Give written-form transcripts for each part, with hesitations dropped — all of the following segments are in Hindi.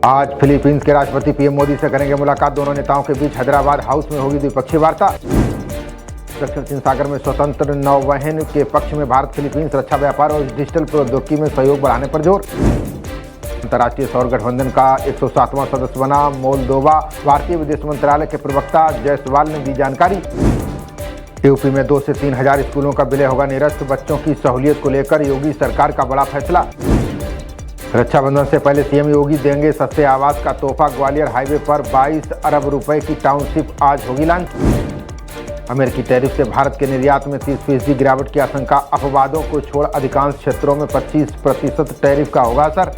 आज फिलीपींस के राष्ट्रपति पीएम मोदी से करेंगे मुलाकात। दोनों नेताओं के बीच हैदराबाद हाउस में होगी द्विपक्षीय वार्ता। दक्षिण चीन सागर में स्वतंत्र नौवहन के पक्ष में भारत फिलीपींस रक्षा व्यापार और डिजिटल प्रौद्योगिकी में सहयोग बढ़ाने पर जोर। अंतर्राष्ट्रीय सौर गठबंधन का 107वां सदस्य बना मोल्दोवा। भारतीय विदेश मंत्रालय के प्रवक्ता जायसवाल ने दी जानकारी। यूपी में 2 से 3 हजार स्कूलों का विलय होगा निरस्त। बच्चों की सहूलियत को लेकर योगी सरकार का बड़ा फैसला। रक्षाबंधन से पहले सीएम योगी देंगे सस्ते आवास का तोहफा। ग्वालियर हाईवे पर 22 अरब रुपए की टाउनशिप आज होगी लॉन्च। अमेरिकी टैरिफ से भारत के निर्यात में 30% गिरावट की आशंका। अपवादों को छोड़ अधिकांश क्षेत्रों में 25% टैरिफ का होगा असर।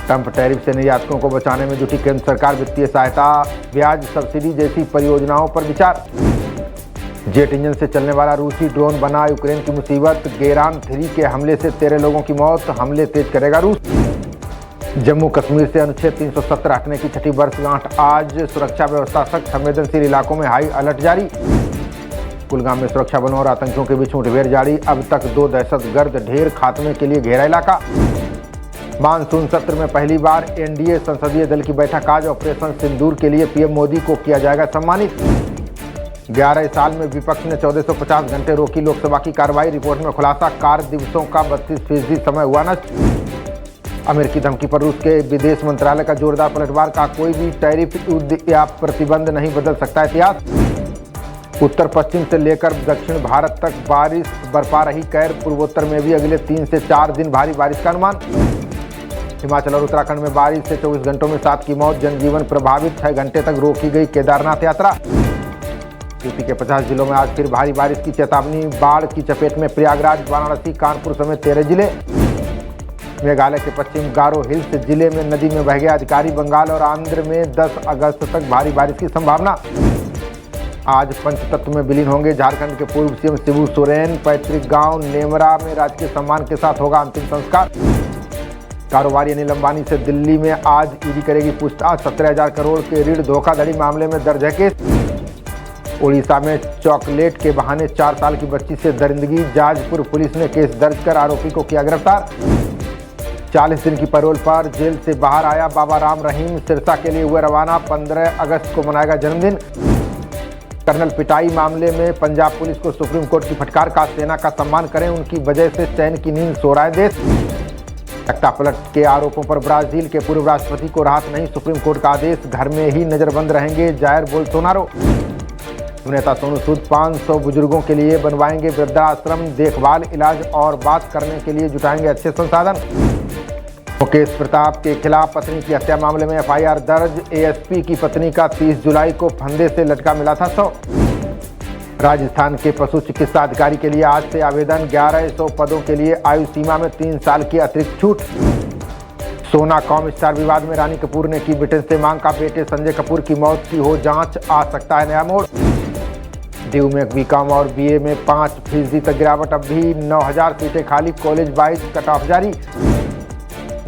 ट्रंप टैरिफ से निर्यातकों को बचाने में जुटी केंद्र सरकार। वित्तीय सहायता, ब्याज सब्सिडी जैसी परियोजनाओं पर विचार। जेट इंजन से चलने वाला रूसी ड्रोन बना यूक्रेन की मुसीबत। गेरान 3 के हमले से 13 लोगों की मौत। हमले तेज करेगा रूस। जम्मू कश्मीर से अनुच्छेद 370 हटने की 6ठी वर्षगांठ आज। सुरक्षा व्यवस्था सख्त। संवेदनशील इलाकों में हाई अलर्ट जारी। कुलगाम में सुरक्षा बलों और आतंकियों के बीच मुठभेड़ जारी। अब तक 2 दहशतगर्द ढेर। खात्मे के लिए घेरा इलाका। मानसून सत्र में पहली बार एनडीए संसदीय दल की बैठक आज। ऑपरेशन सिंदूर के लिए पीएम मोदी को किया जाएगा सम्मानित। 11 साल में विपक्ष ने 1450 घंटे रोकी लोकसभा की कार्रवाई। रिपोर्ट में खुलासा। कार्य दिवसों का 32% समय हुआ नष्ट। अमेरिकी धमकी पर रूस के विदेश मंत्रालय का जोरदार पलटवार। का कोई भी टैरिफ, युद्ध या प्रतिबंध नहीं बदल सकता इतिहास। उत्तर पश्चिम से लेकर दक्षिण भारत तक बारिश बरपा रही कहर। पूर्वोत्तर में भी अगले 3 से 4 दिन भारी बारिश का अनुमान। हिमाचल और उत्तराखंड में बारिश से 24 घंटों में 7 की मौत। जनजीवन प्रभावित। 6 घंटे तक रोकी गई केदारनाथ यात्रा। यूपी के 50 जिलों में आज फिर भारी बारिश की चेतावनी। बाढ़ की चपेट में प्रयागराज, वाराणसी, कानपुर समेत 13 जिले। मेघालय के पश्चिम गारो हिल्स जिले में नदी में बह गया। अधिकारी। बंगाल और आंध्र में 10 अगस्त तक भारी बारिश की संभावना। आज पंचतत्व में विलीन होंगे झारखंड के पूर्व सीएम शिबू सोरेन। पैतृक गांव नेमरा में राजकीय सम्मान के साथ होगा अंतिम संस्कार। कारोबारी अनिल अंबानी से दिल्ली में आज ईडी करेगी पूछताछ। 17,000 करोड़ के ऋण धोखाधड़ी मामले में दर्ज है केस। ओडिशा में चॉकलेट के बहाने 4 साल की बच्ची से दरिंदगी। जाजपुर पुलिस ने केस दर्ज कर आरोपी को किया गिरफ्तार। 40 दिन की पैरोल पर जेल से बाहर आया बाबा राम रहीम। सिरसा के लिए हुए रवाना। 15 अगस्त को मनाएगा जन्मदिन। कर्नल पिटाई मामले में पंजाब पुलिस को सुप्रीम कोर्ट की फटकार। का सेना का सम्मान करें, उनकी वजह से चैन की नींद सो रहा है देश। सत्ता पलट के आरोपों पर ब्राजील के पूर्व राष्ट्रपति को राहत नहीं। सुप्रीम कोर्ट का आदेश। घर में ही नजरबंद रहेंगे जायर बोल्सोनारो। नेता सोनू सूद 500 बुजुर्गों के लिए बनवाएंगे वृद्धाश्रम। देखभाल, इलाज और बात करने के लिए जुटाएंगे अच्छे संसाधन। मुकेश प्रताप के खिलाफ पत्नी की हत्या मामले में एफआईआर दर्ज। एएसपी की पत्नी का 30 जुलाई को फंदे से लटका मिला था 100। राजस्थान के पशु चिकित्सा अधिकारी के लिए आज से आवेदन। 1100 पदों के लिए आयु सीमा में 3 साल की अतिरिक्त छूट। सोना कॉम स्टार विवाद में रानी कपूर ने की ब्रिटेन से मांग। का बेटे संजय कपूर की मौत की हो जांच। आ सकता है नया मोड़। डीयू में बीकॉम और बीए में 5% तक गिरावट। अब भी 9000 सीटें खाली। कॉलेज वाइज कट ऑफ जारी।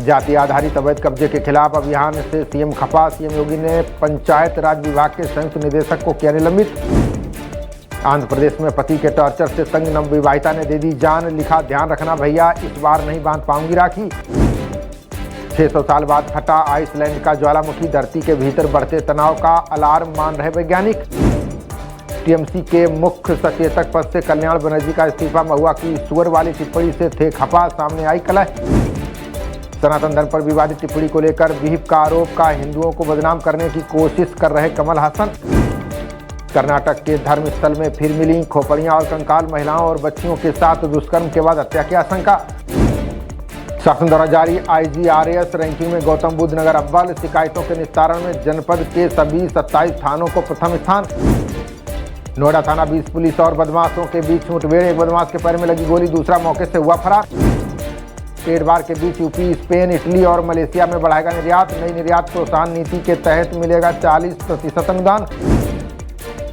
जाति आधारित अवैध कब्जे के खिलाफ अभियान से सीएम खफा। सीएम योगी ने पंचायत राज विभाग के संयुक्त निदेशक को किया निलंबित। आंध्र प्रदेश में पति के टॉर्चर से तंग नवविवाहिता ने दे दी जान। लिखा, ध्यान रखना भैया, इस बार नहीं बांध पाऊंगी राखी। 600 साल बाद फटा आइसलैंड का ज्वालामुखी। धरती के भीतर बढ़ते तनाव का अलार्म मान रहे वैज्ञानिक। टीएमसी के मुख्य सचेतक पद से कल्याण बनर्जी का इस्तीफा। महुआ की सुअर वाली टिप्पणी से थे खफा। सामने आई कलह। सनातन धर्म पर विवादित टिप्पणी को लेकर विहिप का आरोप। का हिंदुओं को बदनाम करने की कोशिश कर रहे कमल हासन। कर्नाटक के धर्मस्थल में फिर मिली खोपड़ियां और कंकाल। महिलाओं और बच्चियों के साथ दुष्कर्म के बाद हत्या की आशंका। शासन द्वारा जारी आईजीआरएस रैंकिंग में गौतम बुद्ध नगर अव्वल। शिकायतों के निस्तारण में जनपद के सभी 27 थानों को प्रथम स्थान। नोएडा थाना 20 पुलिस और बदमाशों के बीच मुठभेड़। एक बदमाश के पैर में लगी गोली, दूसरा मौके से हुआ फरार। ट्रेड बार के बीच यूपी, स्पेन, इटली और मलेशिया में बढ़ाएगा निर्यात। नई निर्यात प्रोत्साहन नीति के तहत मिलेगा 40% अनुदान।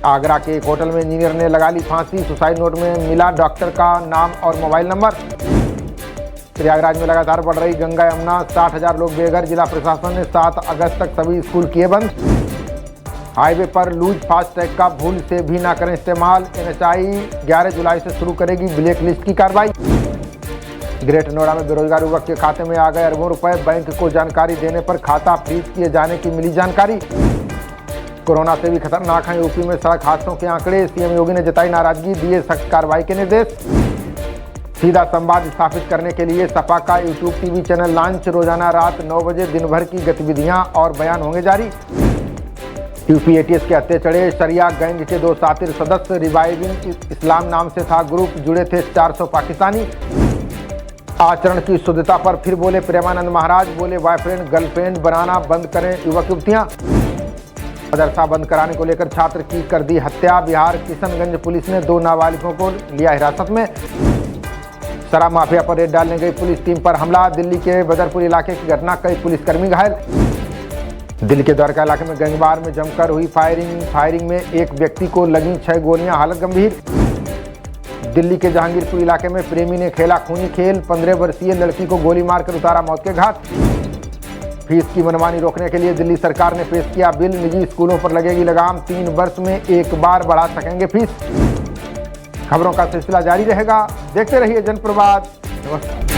आगरा के एक होटल में इंजीनियर ने लगा ली फांसी। सुसाइड नोट में मिला डॉक्टर का नाम और मोबाइल नंबर। प्रयागराज में लगातार बढ़ रही गंगा यमुना, 60,000 लोग बेघर। जिला प्रशासन ने 7 अगस्त तक सभी स्कूल किए बंद। हाईवे पर लूज फास्टैग का भूल से भी ना करें इस्तेमाल। एनएचआई 11 जुलाई से शुरू करेगी ब्लैक लिस्ट की कार्रवाई। ग्रेटर नोएडा में बेरोजगार युवक के खाते में आ गए अरबों रुपए, बैंक को जानकारी देने पर खाता फ्रीज किए जाने की मिली जानकारी। कोरोना से भी खतरनाक हैं यूपी में सड़क हादसों के आंकड़े, सीएम योगी ने जताई नाराजगी, दिए सख्त कार्रवाई के निर्देश। सीधा संवाद स्थापित करने के लिए सपा का यूट्यूब टीवी चैनल लॉन्च, रोजाना रात 9 बजे दिन भर की गतिविधियां और बयान होंगे जारी। यूपी एटीएस के हत्थे चढ़े शरिया गैंग के 2 सातिर सदस्य, रिवाइविंग इस्लाम नाम से था ग्रुप, जुड़े थे 400 पाकिस्तानी। आचरण की शुद्धता पर फिर बोले प्रेमानंद महाराज, बोले बॉयफ्रेंड गर्लफ्रेंड बनाना बंद करें युवक युवतियां। मदरसा बंद कराने को लेकर छात्र की कर दी हत्या, बिहार किशनगंज पुलिस ने 2 नाबालिगों को लिया हिरासत में। शराब माफिया पर रेड डालने गई पुलिस टीम पर हमला, दिल्ली के बदरपुर इलाके की घटना, कई पुलिसकर्मी घायल। दिल्ली के द्वारका इलाके में गैंगवार में जमकर हुई फायरिंग में एक व्यक्ति को लगी 6 गोलियां, हालत गंभीर। दिल्ली के जहांगीरपुर इलाके में प्रेमी ने खेला खूनी खेल, 15 वर्षीय लड़की को गोली मारकर उतारा मौत के घाट। फीस की मनमानी रोकने के लिए दिल्ली सरकार ने पेश किया बिल, निजी स्कूलों पर लगेगी लगाम, 3 वर्ष में 1 बार बढ़ा सकेंगे फीस। खबरों का सिलसिला जारी रहेगा, देखते रहिए जनप्रवाद। नमस्कार।